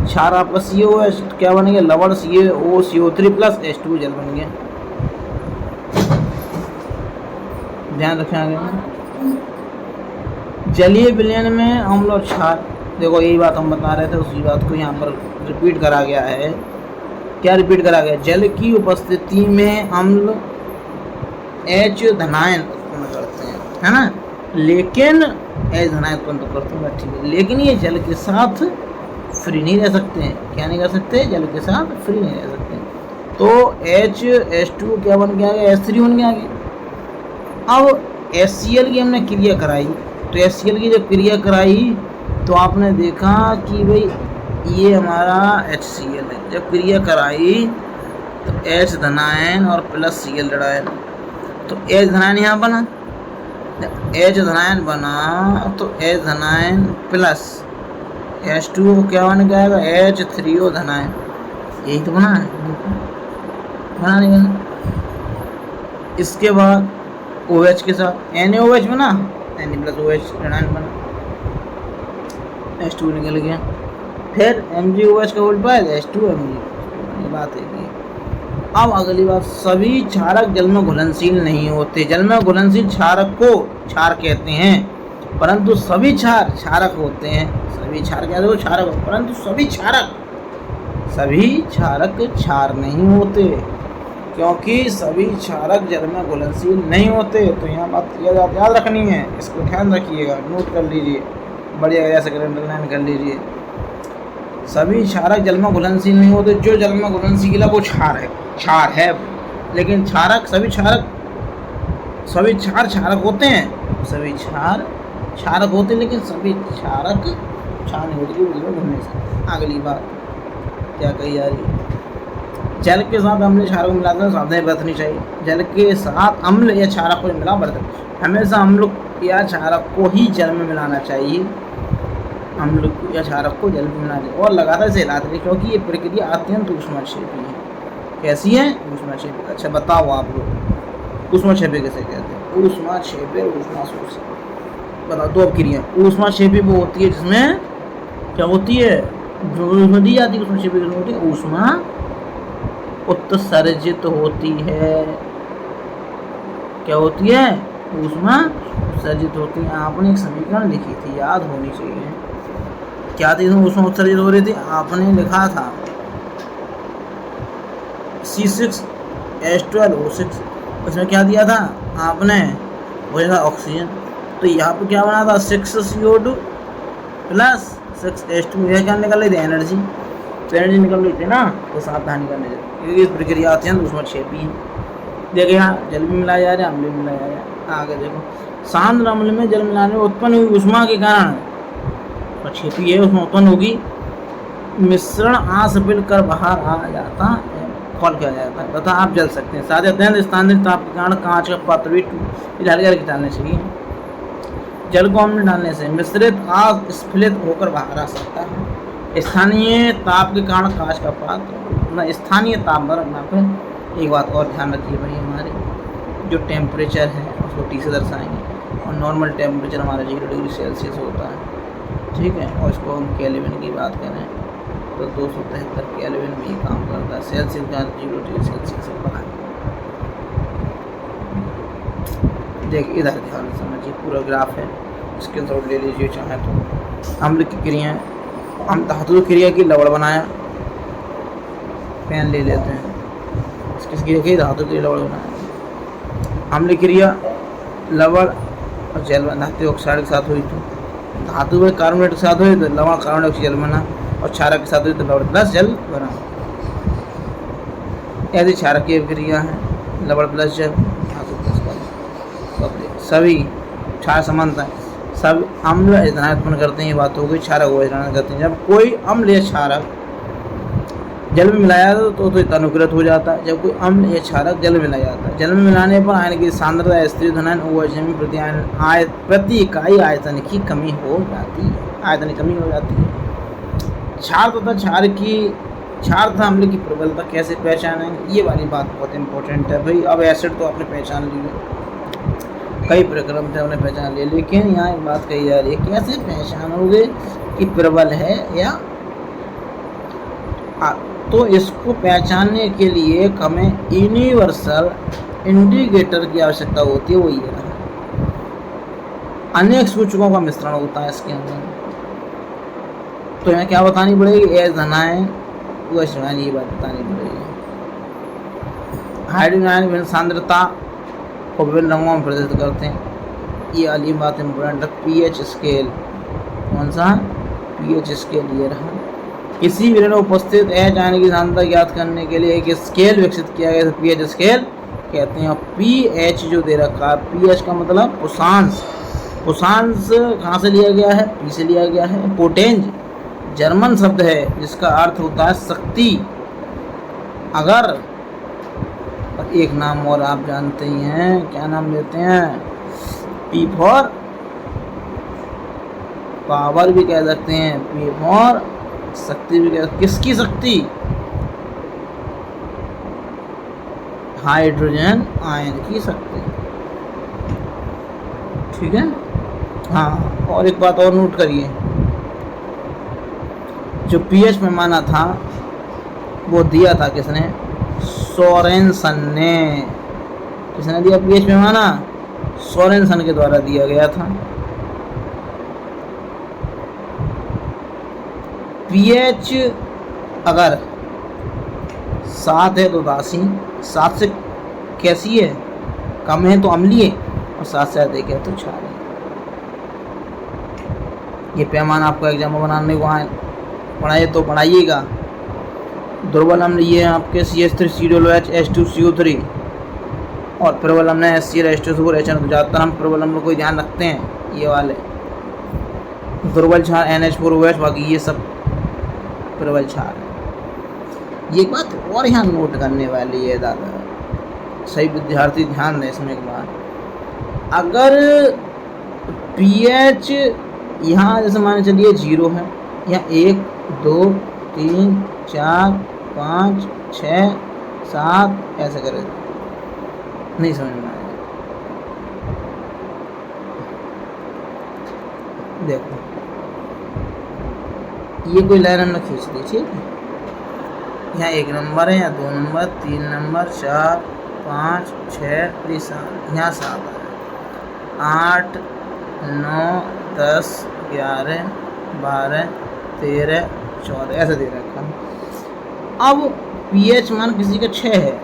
क्षार आपका CaOH, क्या बन गया, लवण CO3 प्लस H2 जल बन गया। ध्यान रखें आगे, जलीय विलयन में अम्ल और क्षार, देखो यही बात हम बता रहे थे, उसी बात को यहाँ पर रिपीट करा गया है। क्या रिपीट करा गया, जल की उपस्थिति में अम्ल H धनायन उत्पन्न करते हैं, है ना, लेकिन H धनायन उत्पन्न तो करते हैं, ठीक है, लेकिन ये जल के साथ फ्री नहीं रह सकते हैं। क्या नहीं कर सकते? जल के साथ फ्री नहीं रह सकते। तो H2 क्या बन गया? H3 बन गया आगे। अब HCl की हमने क्रिया कराई, तो HCl की जब क्रिया कराई तो आपने देखा कि भाई ये हमारा HCl है। जब क्रिया कराई तो H धनायन और प्लस Cl ऋणायन, तो H धनायन यहाँ बना, H धनायन बना तो H धनायन प्लस H2 क्या बन जाएगा? H3O धनायन। यही तो बना है, बना नहीं बना। इसके बाद OH के साथ NaOH बना, Na प्लस OH ऋणायन बना, H2 निकल गया। फिर MgOH का उल्टा है H2Mg, ये बात है। अब अगली बात, सभी क्षारक जल में घुलनशील नहीं होते। जल में घुलनशील क्षारक को क्षार कहते हैं, परंतु सभी क्षार क्षारक होते हैं। सभी क्षार कहते हो क्षारक, परंतु सभी क्षारक क्षार नहीं होते, क्योंकि सभी क्षारक जल में घुलनशील नहीं होते। तो यहाँ बात याद रखनी है, इसको ध्यान रखिएगा, नोट कर लीजिए, बढ़िया जैसे अंडरलाइन कर लीजिए। सभी क्षारक जल में घुलनशील नहीं होते। जो जल में घुलनशील है वो क्षार है, लेकिन सभी क्षार क्षारक होते हैं। सभी क्षारक होते हैं, लेकिन सभी क्षारक क्षार नहीं होते घुलने से। अगली बात क्या कही जा रही है? जल के साथ अम्ल क्षारक को मिलाते हैं, सावधानी बरतनी चाहिए। जल के साथ अम्ल या क्षारक को मिला बरतन, हमेशा अम्ल या क्षारक को ही जल में मिलाना चाहिए। अम्ल या क्षारक को जल में मिलाना चाहिए और लगातार इसे हिलाते रहिए, क्योंकि ये प्रक्रिया अत्यंत ऊष्माक्षेपी है। कैसी है? ऊष्माक्षेपी। अच्छा बताओ आप लोग, ऊष्माक्षेपी कैसे कहते हैं? ऊष्माक्षेपी और ऊष्माशोषी, बता दो अब क्रिया। ऊष्माक्षेपी वो होती है जिसमें क्या होती है, जो उसमें दी जाती है। ऊष्माक्षेपी किसमें होती है? ऊष्मा उत्सर्जित होती है। क्या होती है? ऊष्मा उत्सर्जित होती है। आपने एक समीकरण लिखी थी, याद होनी चाहिए, क्या थी? ऊष्मा उत्सर्जित हो रही थी, आपने लिखा था C6H12O6। उसमें क्या दिया था आपने? वो था ऑक्सीजन। तो यहाँ पे क्या बना था? 6CO2 plus 6H2। यह क्या निकल रही थी? एनर्जी। तो एनर्जी निकल रही थी ना, तो सावधानी करनी चाहिए, क्योंकि इस प्रक्रिया अत्यंत ऊष्माक्षेपी है। देखिए यहाँ जल भी मिलाया जा रहा है, अम्ल भी मिलाया जा रहा है। आगे देखो, सांद्र अम्ल में जल मिलाने में उत्पन्न हुई ऊष्मा के कारण ऊष्माक्षेपी है, उसमें उत्पन्न होगी, मिश्रण आसपिल कर बाहर आ जाता है, फॉल किया जाता है तथा आप जल सकते हैं। साथ ही अत्यंत स्थानांतरित ताप के कारण कांच का पात्र भी हल्के डालने चाहिए। जल को अम्ल डालने से मिश्रित अस्फलित होकर बाहर आ सकता है। स्थानीय ताप के कारण कांच का पात्र, स्थानीय ताप पर एक बात और ध्यान रखिए भाई, हमारे जो टेम्परेचर है उसको T से दर्शाएंगे, और नॉर्मल टेम्परेचर हमारा 0 डिग्री सेल्सियस होता है, ठीक है। और इसको हम केल्विन की बात करें तो 273 केल्विन में ये काम करता है। सेल्सियस का 0 डिग्री सेल्सियस से बना। देखिए इधर ध्यान समझिए, पूरा ग्राफ है, इसके अंदर ले लीजिए चाहे तो। अम्ल की क्रिया, हम धातु क्रिया की लवड़ बनाया, पेन ले लेते हैं, इसकी देखिए धातु की लवड़ बनाया। अम्ल क्रिया लवड़ और जल धातु ऑक्साइड के साथ हुई, तो धातु में कार्बोनेट के साथ हुई तो लवण कार्बोनेट जल बना, और क्षारक के साथ हुई तो लवण प्लस जल बना। ऐसी क्षारक की क्रिया है, लवण प्लस जल, धातु प्लस जल, सभी क्षार समानता है। सब अम्ल एथेनॉल उत्पन्न करते हैं, ये बात हो गई। क्षारक वो एथेनॉल करते हैं। जब कोई अम्ल या क्षारक जल में मिलाया तो तनुकृत हो जाता है। जब कोई अम्ल या क्षारक जल में मिलाया जाता है, जल में मिलाने पर आयन की सांद्रता स्थिर धनायन OH में प्रति इकाई आयतन की कमी हो जाती है, आयतन की कमी हो जाती है। क्षार तथा क्षार तथा अम्ल की प्रबलता कैसे पहचानेंगे, ये वाली बात बहुत इंपॉर्टेंट है भाई। अब एसिड तो आपने पहचान ली, कई प्रक्रम थे उन्हें पहचान लिया, लेकिन यहाँ एक बात कही जा रही है, कैसे पहचानोगे कि प्रबल है या तो इसको पहचानने के लिए हमें यूनिवर्सल इंडिकेटर की आवश्यकता होती है। वो ये है, अनेक सूचकों का मिश्रण होता है इसके अंदर। तो यहाँ क्या बतानी पड़ेगी? H धनायन OH ऋणायन, ये बात बतानी पड़ेगी। हाइड्रोजन आयन सांद्रता को विभिन्न रंगों में प्रदर्शित करते हैं। ये वाली बात इम्पोर्टेंट है। पीएच स्केल, कौन सा पीएच स्केल, ये रहा। किसी विरल में उपस्थित अचायन की सांद्रता ज्ञात करने के लिए एक स्केल विकसित किया गया, पीएच स्केल कहते हैं। पीएच जो दे रखा है, पीएच का मतलब उषांश, उषांश कहाँ से लिया गया है, पी से लिया गया है। पोटेंज जर्मन शब्द है जिसका अर्थ होता है शक्ति। अगर एक नाम और आप जानते ही हैं, क्या नाम लेते हैं, पी फॉर पावर भी कह सकते हैं, पी फॉर शक्ति भी कह। किसकी शक्ति, हाइड्रोजन आयन की शक्ति, ठीक है। हाँ, और एक बात और नोट करिए, जो पीएच पैमाना था वो दिया था किसने, सोरेनसन ने। किसने दिया पीएच पैमाना, सोरेनसन के द्वारा दिया गया था। पीएच अगर 7 है तो उदासीन, 7 से कैसी है, कम है तो अम्लीय, और 7 से अधिक है तो क्षारीय। ये पैमाना आपको एग्जाम में बनाने को पढ़ाए तो पढ़ाइएगा। दुर्बल अम्ल ये आपके CH3COOH H2CO3, और प्रबल अम्ल है HCl H2SO4 HN। ज़्यादातर हम प्रबल अम्ल को ध्यान रखते हैं, ये वाले। दुर्बल क्षार NH4OH, बाकी ये सब प्रबल क्षार है। ये एक बात और यहाँ नोट करने वाली है दादा, सही विद्यार्थी ध्यान दें इसमें एक बात। अगर पीएच यहाँ जैसे मान चलिए 0 है, यहाँ 1 2 3 4 5 6 7 ऐसे करें, नहीं समझ में आएगा। देखो ये कोई लाइन हमने खींच दी, ठीक है। यहाँ 1 नंबर है, यहाँ 2 नंबर, 3 नंबर, 4 5 6 7, यहाँ 7 है, 8 9 10 11 12 13 14 ऐसे दे रखा। अब पीएच मान किसी का 6 है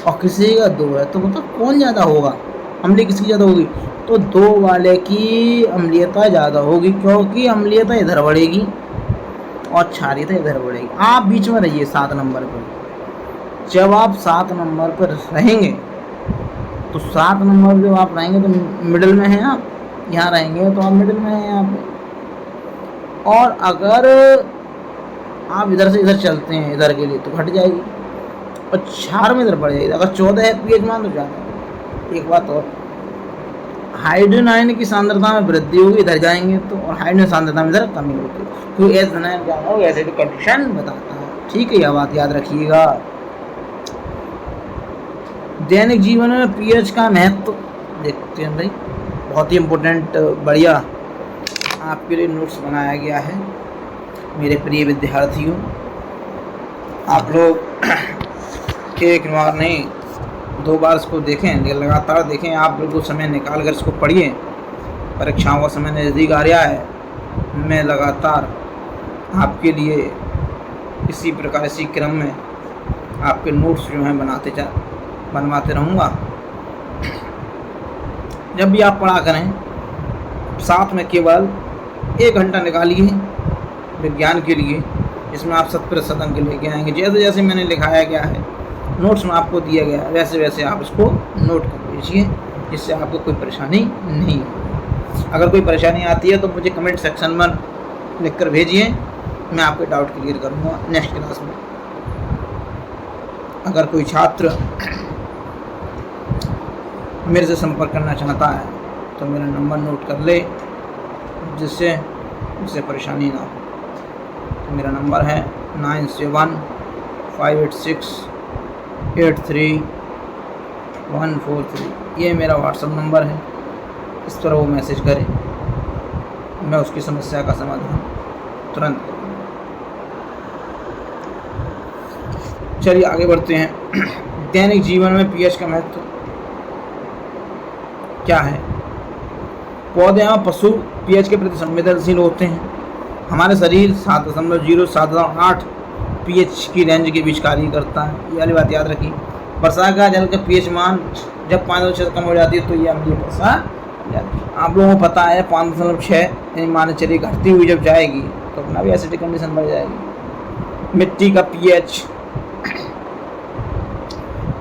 और किसी का 2 है, तो मतलब कौन ज़्यादा होगा, अम्लीय किसकी ज़्यादा होगी, तो 2 वाले की अम्लीयता ज़्यादा होगी, क्योंकि अम्लीयता इधर बढ़ेगी और क्षारीयता इधर बढ़ेगी। आप बीच में रहिए 7 नंबर पर। जब आप 7 नंबर पर रहेंगे तो 7 नंबर जब आप रहेंगे तो मिडिल में हैं आप, यहाँ रहेंगे तो आप मिडिल में हैं यहाँ पे। और अगर आप इधर से इधर चलते हैं इधर के लिए तो घट जाएगी, और क्षार में इधर बढ़ जाएगी। अगर 14 है पीएच मान तो ज़्यादा। एक बात और, हाइड्रोजन आयन की सांद्रता में वृद्धि होगी इधर जाएंगे तो, और हाइड्रोजन सांद्रता में इधर कमी होगी, क्योंकि एस धनायन क्या होगा, एसिड कंडीशन बताता है, ठीक है। यह बात याद रखिएगा। दैनिक जीवन में पीएच का महत्व देखते हैं भाई, बहुत ही इम्पोर्टेंट, बढ़िया आपके लिए नोट्स बनाया गया है मेरे प्रिय विद्यार्थियों। आप लोग एक बार नहीं 2 बार इसको देखें, लेकिन लगातार देखें। आप बिल्कुल समय निकाल कर इसको पढ़िए, परीक्षाओं का समय नज़दीक आ रहा है। मैं लगातार आपके लिए इसी प्रकार इसी क्रम में आपके नोट्स जो हैं बनवाते रहूँगा। जब भी आप पढ़ा करें साथ में केवल 1 घंटा निकालिए विज्ञान के लिए, इसमें आप 100% अंक लेके आएंगे। जैसे जैसे मैंने लिखाया गया है नोट्स में आपको दिया गया है, वैसे वैसे आप इसको नोट कर लीजिए, जिससे आपको कोई परेशानी नहीं हो। अगर कोई परेशानी आती है तो मुझे कमेंट सेक्शन में लिख कर भेजिए, मैं आपके डाउट क्लियर करूँगा नेक्स्ट क्लास में। अगर कोई छात्र मेरे से संपर्क करना चाहता है तो मेरा नंबर नोट कर ले, जिससे उसे परेशानी ना हो। तो मेरा नंबर है 9758683143। ये मेरा व्हाट्सएप नंबर है, इस पर वो मैसेज करें, मैं उसकी समस्या का समाधान तुरंत करूँगा। चलिए आगे बढ़ते हैं। दैनिक जीवन में पीएच का महत्व क्या है। पौधे एवं पशु पीएच के प्रति संवेदनशील होते हैं। हमारे शरीर 7.0 7.8 पीएच की रेंज के बीच कार्य करता है। ये वाली बात याद रखिए। वर्षा का जल का पीएच मान जब 5.6 से कम हो जाती है तो ये अम्लीय वर्षा हो जाती है। आप लोगों को पता है 5.6 यानी मान चलिए घटती हुई जब जाएगी तो अपना भी एसिडिक कंडीशन बढ़ जाएगी। मिट्टी का पीएच,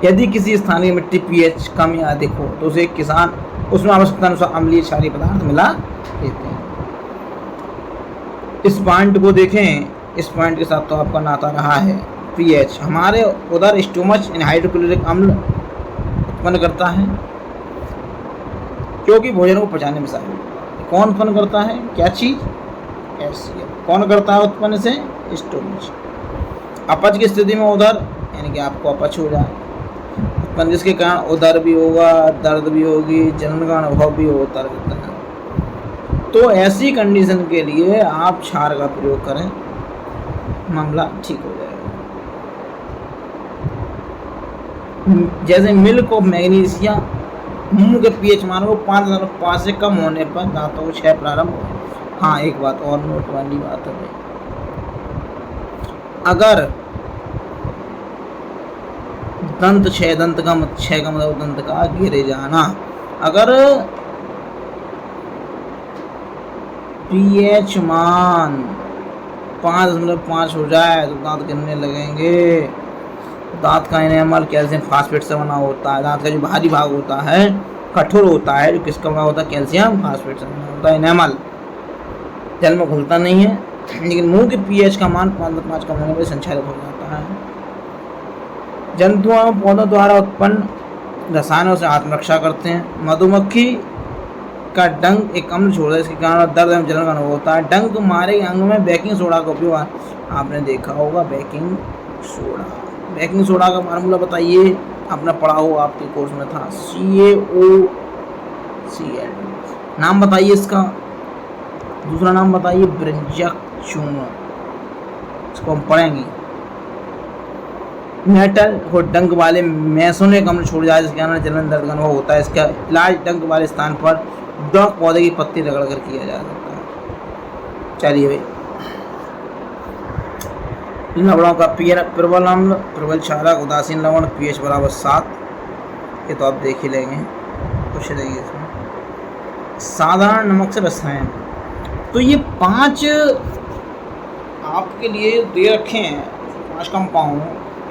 यदि किसी स्थान की मिट्टी पीएच कम या अधिक हो तो उसे किसान उसमें आवश्यकता अनुसार अम्लीय क्षारीय पदार्थ मिला देते हैं। इस पॉइंट को देखें, इस पॉइंट के साथ तो आपका नाता रहा है। पीएच हमारे उधर स्टोमच इन हाइड्रोक्लोरिक अम्ल उत्पन्न करता है क्योंकि भोजन को पचाने में सहायक। कौन उत्पन्न करता है, क्या चीज, HCl। कौन करता है उत्पन्न से, स्टोमच। अपच की स्थिति में उधर यानी कि आपको अपच हो जाए उत्पन्न, जिसके कारण उदर भी होगा, दर्द भी होगी, जलन का अनुभव भी होता रहता है। तो ऐसी कंडीशन के लिए आप क्षार का प्रयोग करें, मामला ठीक हो जाएगा। जैसे मिल्क ऑफ मैग्नीशिया, मुंह के पीएच मान को 5.5 से कम होने पर दांतों को क्षय प्रारंभ हो। हाँ, एक बात और नोट वाली बात है, अगर दंत क्षय, दंत का क्षय का मतलब दंत का गिरे जाना, अगर पीएच मान 5.5 हो जाए तो दांत गिरने लगेंगे। दांत का एनेमल कैल्शियम फास्फेट से बना होता है। दांत का जो बाहरी भाग होता है कठोर होता है, जो किसका बना होता है, कैल्शियम फास्फेट से बना होता है एनेमल। जल में घुलता नहीं है, लेकिन मुंह के पीएच का मान 5.5 कम होने पर संचालित हो जाता है। जंतुओं एवं पौधों द्वारा उत्पन्न रसायनों से आत्मरक्षा करते हैं। मधुमक्खी का डंक एक अम्ल छोड़ता है, इसके कारण दर्द एवं जलन का अनुभव होता है। डंक मारे अंग में बेकिंग सोडा का उपयोग आपने देखा होगा, बेकिंग सोडा। बेकिंग सोडा का फार्मूला बताइए, आपने पढ़ा हो, आपके कोर्स में था, CaOCl। नाम बताइए इसका, दूसरा नाम बताइए ब्रिंजक चूर्ण, इसको हम पढ़ेंगे। मेटल को डंक वाले मैसोनिक अम्ल छोड़ जाए, जिसके कारण जलन दर्द का अनुभव होता है। इसका इलाज डंक वाले स्थान पर डॉग पौधे की पत्ती रगड़ कर किया जा सकता है। चलिए भाई, लवणों का प्रबल अम्ल, प्रबल क्षारक, उदासीन लवण, pH बराबर 7, ये तो आप देख ही लेंगे, कुछ देखिए इसमें। साधारण नमक से रसायन, तो ये 5 आपके लिए दे रखे हैं, 5 कंपाउंड।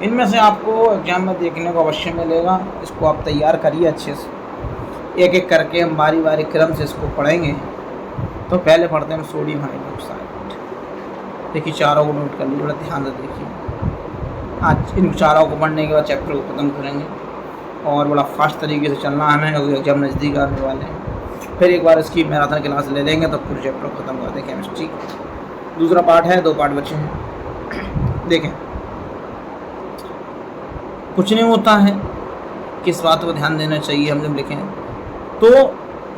इनमें से आपको एग्जाम में देखने को अवश्य मिलेगा, इसको आप तैयार करिए अच्छे से। एक एक करके हम बारी बारी क्रम से इसको पढ़ेंगे। तो पहले पढ़ते हैं हम सोडियम हाइड्रोक्साइड। देखिए चारों को नोट कर लीजिए, बड़ा ध्यान से देखिए। आज इन चारों को पढ़ने के बाद चैप्टर को ख़त्म करेंगे और बड़ा फास्ट तरीके से चलना है हमें, क्योंकि एग्जाम नज़दीक आने वाले हैं। फिर एक बार इसकी मैराथन क्लास ले लेंगे तो पूरे चैप्टर को ख़त्म कर दें केमिस्ट्री। दूसरा पार्ट है, 2 पार्ट बचे हैं। देखें, कुछ नहीं होता है, किस बात पर ध्यान देना चाहिए हम जब लिखें तो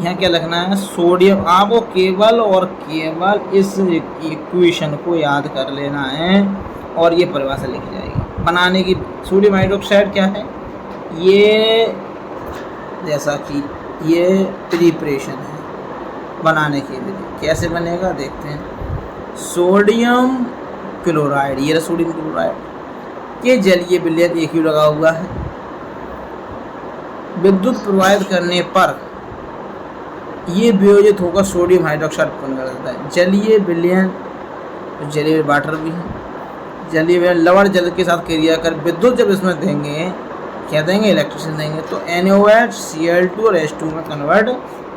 यहाँ क्या लिखना है, सोडियम। आपको केवल और केवल इस इक्वेशन को याद कर लेना है और ये परिभाषा लिखी जाएगी बनाने की। सोडियम हाइड्रोक्साइड क्या है, ये जैसा कि ये प्रिपरेशन है बनाने के लिए। कैसे बनेगा देखते हैं। सोडियम क्लोराइड, ये सोडियम क्लोराइड के जलीय विलयन एक ही लगा हुआ है। विद्युत प्रवाहित करने पर ये वियोजित होकर सोडियम हाइड्रोक्साइड उत्पन्न कर देता है। जलीय विलयन, जलीय वाटर भी है, जलीय विलयन लवण जल के साथ क्रिया कर विद्युत जब इसमें देंगे, क्या देंगे, इलेक्ट्रिसिटी देंगे, तो NaOH Cl2 और H2 में कन्वर्ट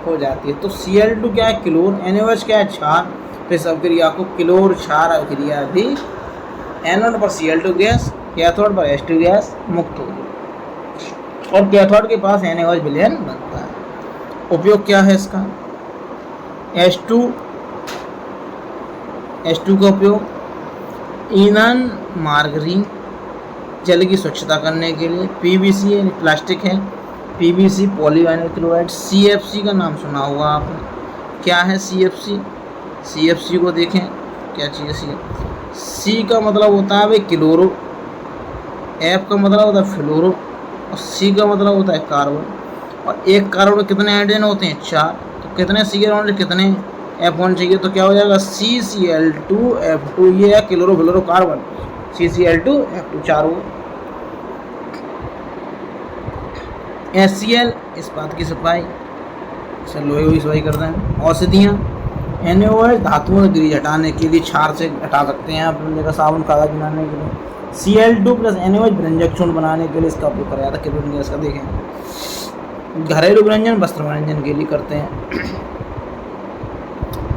हो जाती है। तो Cl2 क्या है, क्लोर, NaOH क्या है, क्षार। तो इस अभिक्रिया को क्लोर क्षार अभिक्रिया भी एनोड पर Cl2 गैस, कैथोड पर H2 गैस मुक्त होगी और कैथोड के पास NaOH विलयन बनता है। उपयोग क्या है इसका, H2 का उपयोग ईंधन, मार्गरीन, जल की स्वच्छता करने के लिए। PVC प्लास्टिक है, PVC पॉलीविनाइल क्लोराइड। CFC का नाम सुना होगा आपने, क्या है CFC। CFC को देखें, क्या चीज़ है C का मतलब होता है भाई क्लोरो, F का मतलब होता है फ्लोरो और C का मतलब होता है कार्बन। और एक कार्बन में कितने हाइड्रोजन होते हैं, 4। तो कितने Cl कितने F1 चाहिए, तो क्या हो जाएगा CCl2F2, ये है क्लोरो फ्लोरो कार्बन, CCl2F2 4 हो। HCl इस्पात की सफाई, लोहे की सफाई करते हैं। औषधियाँ, NaOH धातुओं से ग्रीज हटाने के लिए, क्षार से हटा सकते हैं आप, जगह साबुन कागज बनाने के लिए। Cl2 + NaOH व्यंजक चूर्ण बनाने के लिए इसका उपयोग करा जाता है। किरोसिन गैस का देखें। घरेलू व्यंजन, वस्त्र व्यंजन के लिए करते हैं।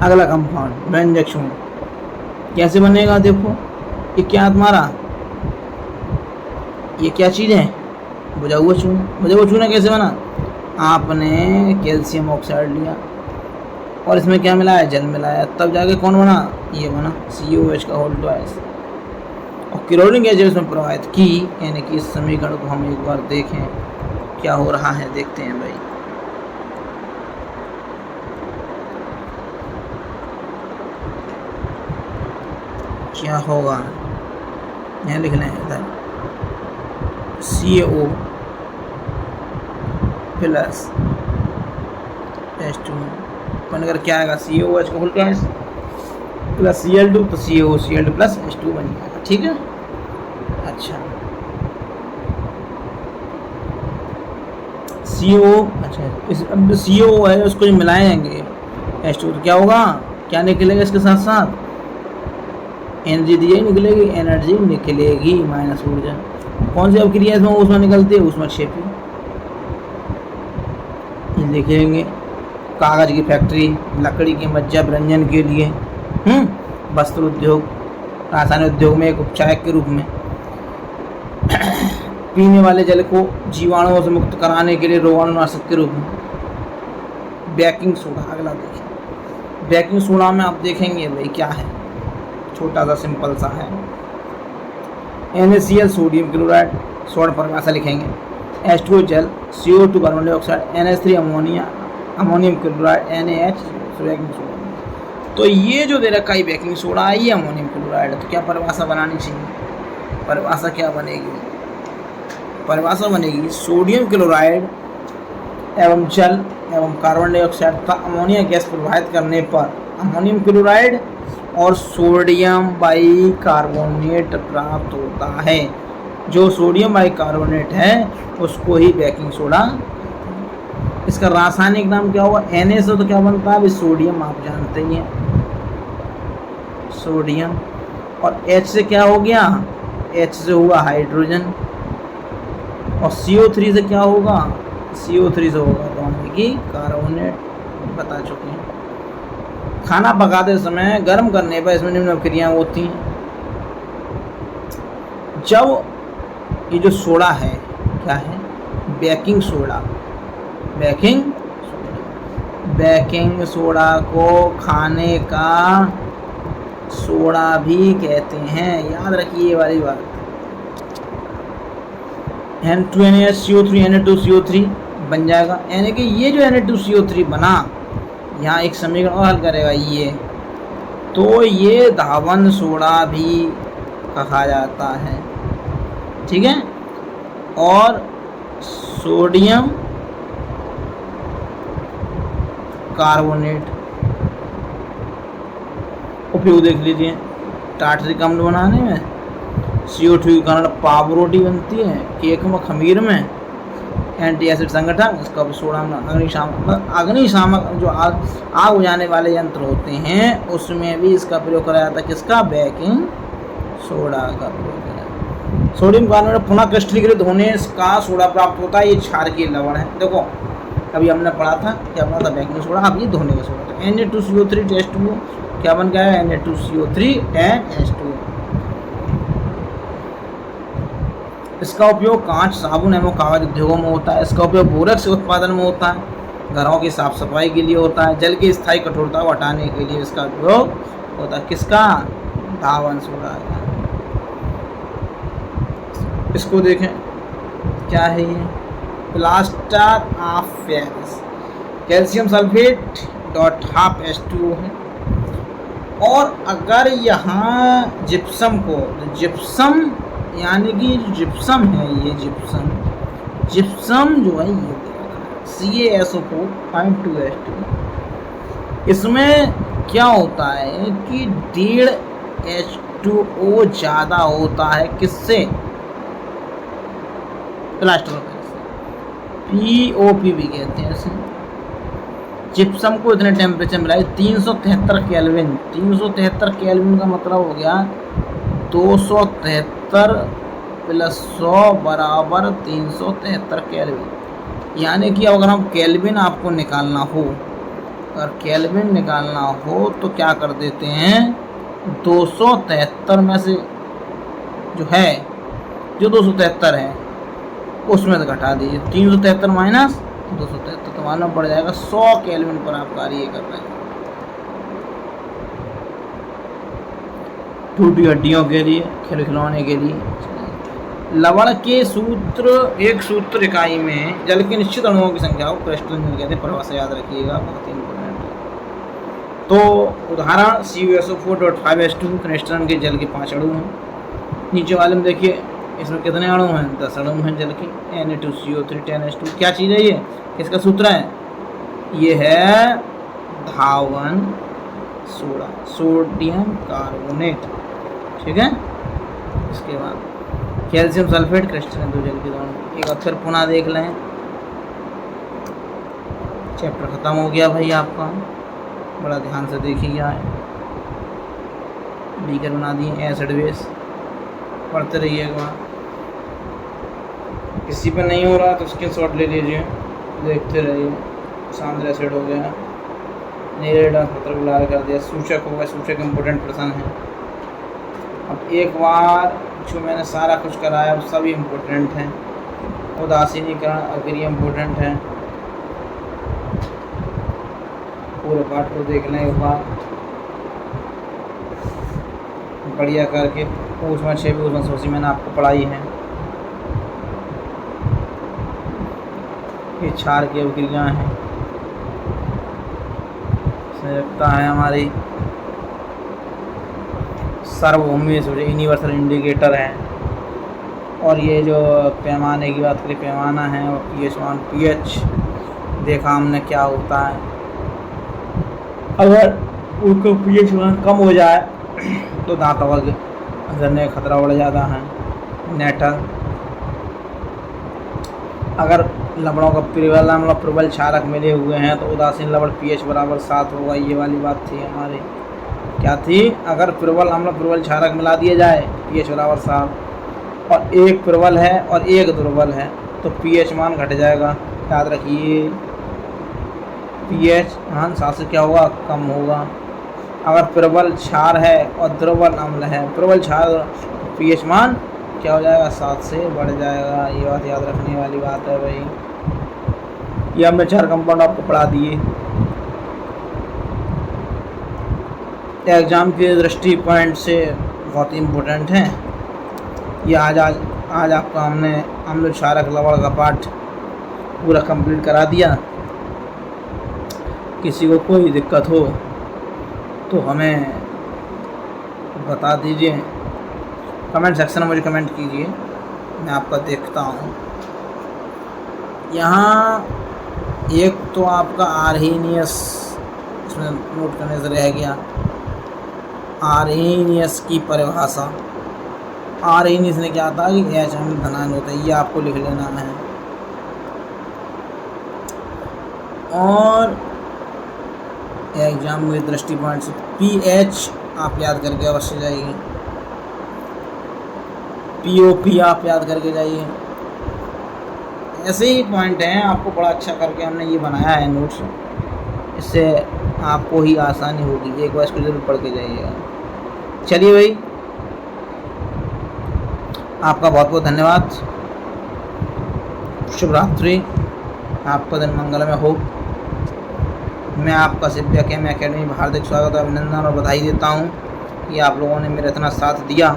अगला कंपाउंड व्यंजक चूर्ण कैसे बनेगा, देखो ये क्या तुम्हारा, ये क्या चीज़ है, बुझा हुआ चूना। बुझा हुआ चूना कैसे बना, आपने कैल्शियम ऑक्साइड लिया और इसमें क्या मिलाया, जल मिलाया, तब जाके कौन बना, ये बना COH का होल ट्वाइस। और क्लोरीन गैस जब इसमें प्रवाहित की, यानी कि इस समीकरण को हम एक बार देखें क्या हो रहा है, देखते हैं भाई। क्या होगा, यहाँ लिख लें इधर CO प्लस H2 बनकर क्या आएगा, COH का होल ट्वाइस प्लस Cl2, तो Cl2 प्लस H2 बन जाएगा। ठीक है, अच्छा CO, अच्छा इस अब CO है उसको जो मिलाएंगे H2 तो क्या होगा, क्या निकलेगा इसके साथ साथ, एनर्जी दी निकलेगी, एनर्जी निकलेगी माइनस ऊर्जा। कौन सी अब क्रिया इसमें उसमें निकलती है, उसमें क्षेपी। लिखेंगे कागज की फैक्ट्री, लकड़ी की मज्जा व्यंजन के लिए, वस्त्र उद्योग, रासायनिक उद्योग में एक उपचायक के रूप में, पीने वाले जल को जीवाणुओं से मुक्त कराने के लिए रोगाणुनाशक के रूप में। बेकिंग सोडा, अगला देखिए। बेकिंग सोडा में आप देखेंगे भाई क्या है, छोटा सा सिंपल सा है। NaCl सोडियम क्लोराइड, सोडा परिभाषा लिखेंगे। H2O जल, CO2 carbon dioxide, NH3 ammonium chloride, NaH baking soda. तो ये जो दे रखा है बेकिंग सोडा है, ये अमोनियम क्लोराइड है। तो क्या परिभाषा बनानी चाहिए, परिभाषा क्या बनेगी, परिभाषा बनेगी सोडियम क्लोराइड एवं जल एवं कार्बन डाइऑक्साइड का अमोनिया गैस प्रवाहित करने पर अमोनियम क्लोराइड और सोडियम बाइकार्बोनेट प्राप्त होता है। जो सोडियम बाइकार्बोनेट है उसको ही बेकिंग सोडा। इसका रासायनिक नाम क्या होगा, Na से तो क्या बनता है, सोडियम आप जानते ही हैं, सोडियम, और H से क्या हो गया, H से हुआ हाइड्रोजन, और CO3 से क्या होगा, CO3 से होगा पानी की कार्बोनेट, बता चुके हैं। खाना पकाते समय गर्म करने पर इसमें निम्न क्रियाएं होती हैं। जब ये जो सोडा है क्या है, बेकिंग सोडा, बेकिंग सोडा को खाने का सोडा भी कहते हैं, याद रखिए ये वाली बात। N2NaCO3 Na2CO3 बन जाएगा, यानी कि ये जो Na2CO3 बना, यहाँ एक समीकरण और हल करेगा ये, तो ये धावन सोडा भी कहा जाता है। ठीक है, और सोडियम कार्बोनेट उपयोग देख लीजिए टार्टरिक अम्ल बनाने में। CO2 के कारण पावरोटी बनती है, केक में, खमीर में, एंटी एसिड संगठन, इसका सोडा में अग्निशामक जो आग बुझाने वाले यंत्र होते हैं उसमें भी इसका प्रयोग करा जाता है। किसका, बेकिंग सोडा का प्रयोग किया जाता है। सोडियम कार्बोनेट पुनः क्रिस्टलीकृत होने का सोडा प्राप्त होता है, ये क्षारकीय लवण है। देखो अभी हमने पढ़ा था, क्या पढ़ा था, बेकिंग सोडा, अब ये धोने का सोडा। तो Na2CO3 H2O क्या बन गया है, Na2CO3 H2O। इसका उपयोग कांच, साबुन एवं कागज उद्योगों में होता है। इसका उपयोग बोरेक्स उत्पादन में होता है, घरों की साफ सफाई के लिए होता है, जल की स्थायी कठोरता को हटाने के लिए इसका उपयोग होता है। किसका, धावन सोडा का। इसको देखें क्या है ये, plaster of Paris, calcium sulphate .12H2O है। और अगर यहाँ जिप्सम को, जिप्सम यानी कि जिप्सम है, ये जिप्सम जो है ये CaSO4.2H2, इसमें क्या होता है कि 1.5 H2O ज़्यादा होता है, किससे, प्लास्टर ऑफ पेरिस। POP भी कहते हैं इसे। जिप्सम को इतने टेम्परेचर मिला 373 केल्विन। 373 केल्विन का मतलब हो गया 273 प्लस 100 बराबर 373 केल्विन। यानी कि अगर हम केल्विन आपको निकालना हो, अगर केल्विन निकालना हो तो क्या कर देते हैं, 273 में से जो है, जो 273 है उसमें से घटा दीजिए 373 माइनस 273, तो मालूम पड़ जाएगा 100 केल्विन पर आप कार्य कर रहे हैं। टूटी हड्डियों के लिए, खिलखिलाने के लिए। लवण के सूत्र, एक सूत्र इकाई में जल के निश्चित अणुओं की संख्या को क्रिस्टल मीटर कहते हैं। परिभाषा याद रखिएगा, बहुत इंपॉर्टेंट है। तो उदाहरण CuSO4.5H2 क्रिस्टल के जल के 5 अणु हैं। नीचे वाले में देखिए इसमें कितने अणु हैं, 10 अणु हैं जल के। Na2CO3 10H2 क्या चीज़ है ये, किसका सूत्र है, ये है धावन सोडा, सोडियम कार्बोनेट, ठीक है। इसके बाद कैल्शियम सल्फेट क्रिस्टल 2 जल के दोनों। एक बार फिर पुनः देख लें, चैप्टर ख़त्म हो गया भाई आपका, बड़ा ध्यान से देखिएगा। बीकर बना दिए एसिड बेस, पढ़ते रहिएगा। किसी पे नहीं हो रहा तो स्क्रीनशॉट ले लीजिए, देखते रहिए। सांद्र एसिड हो गया, नीरेडा पत्र लाल कर दिया, सूचक हो गया, सूचक इम्पोर्टेंट प्रश्न है। अब एक बार जो मैंने सारा कुछ कराया वो सभी इम्पोर्टेंट हैं। उदासीनीकरण अग्रिय इम्पोर्टेंट है, पूरे पाठ को देख लें एक बार बढ़िया करके। ऊष्मा क्षेप ऊष्मा शोषी मैंने आपको पढ़ाई है। ये क्षार की अभिक्रिया है, संयुक्ता है हमारी, सार्वभौमिक यूनिवर्सल इंडिकेटर है। और ये जो पैमाने की बात करें, पैमाना है और pH देखा हमने क्या होता है। अगर उनका pH कम हो जाए तो दांतों का गिरने का खतरा बढ़ जाता है। नेटल, अगर लवणों का प्रबल क्षारक मिले हुए हैं तो उदासीन लवण pH बराबर 7 होगा। ये वाली बात थी हमारी, क्या थी, अगर प्रबल अम्ल प्रबल क्षारक मिला दिया जाए pH बराबर 7, और एक प्रबल है और एक दुर्बल है तो pH मान घट जाएगा। याद रखिए pH मान 7 से क्या होगा, कम होगा। अगर प्रबल क्षार है और दुर्बल अम्ल है, प्रबल क्षार तो pH मान क्या हो जाएगा, 7 से बढ़ जाएगा। ये बात याद रखने वाली बात है भाई। ये हमने 4 कंपाउंड आपको पढ़ा दिए। एग्जाम के दृष्टि पॉइंट से बहुत इम्पोर्टेंट हैं ये। आज आपका हमने अम्ल क्षारक लवण का पाठ पूरा कंप्लीट करा दिया। किसी को कोई दिक्कत हो तो हमें बता दीजिए, कमेंट सेक्शन में मुझे कमेंट कीजिए, मैं आपका देखता हूँ। यहाँ एक तो आपका आर्हेनियस, इसमें नोट करने से रह गया, आर्हेनियस की परिभाषा। आर्हेनियस ने क्या था कि H अम्ल धनायन होता है, ये आपको लिख लेना है। और एग्जाम के दृष्टि पॉइंट से pH आप याद करके अवश्य जाइए, POP आप याद करके जाइए। ऐसे ही पॉइंट हैं, आपको बड़ा अच्छा करके हमने ये बनाया है नोट्स, इससे आपको ही आसानी होगी। एक बार इसको जरूर पढ़ के जाइएगा। चलिए भाई, आपका बहुत बहुत धन्यवाद। शुभ रात्रि, आपका दिन मंगलमय हो। मैं आपका सिब्बी अकेडमी में हार्दिक स्वागत और अभिनंदन और बधाई देता हूं कि आप लोगों ने मेरा इतना साथ दिया।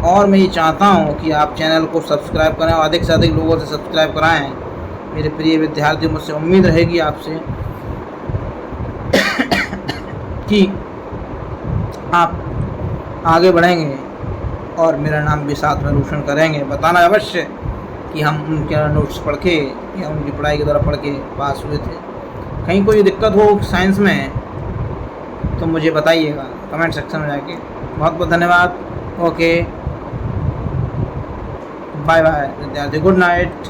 और मैं ये चाहता हूं कि आप चैनल को सब्सक्राइब करें और अधिक से अधिक लोगों से सब्सक्राइब कराएं। मेरे प्रिय विद्यार्थी, मुझसे उम्मीद रहेगी आपसे कि आप आगे बढ़ेंगे और मेरा भी भी साथ में रोशन करेंगे। बताना अवश्य कि हम उनके नोट्स पढ़ के या उनकी पढ़ाई के द्वारा पढ़ के पास हुए थे। कहीं कोई दिक्कत हो साइंस में तो मुझे बताइएगा कमेंट सेक्शन में जाके। बहुत बहुत धन्यवाद। ओके, बाय बाय विद्यार्थी, गुड नाइट।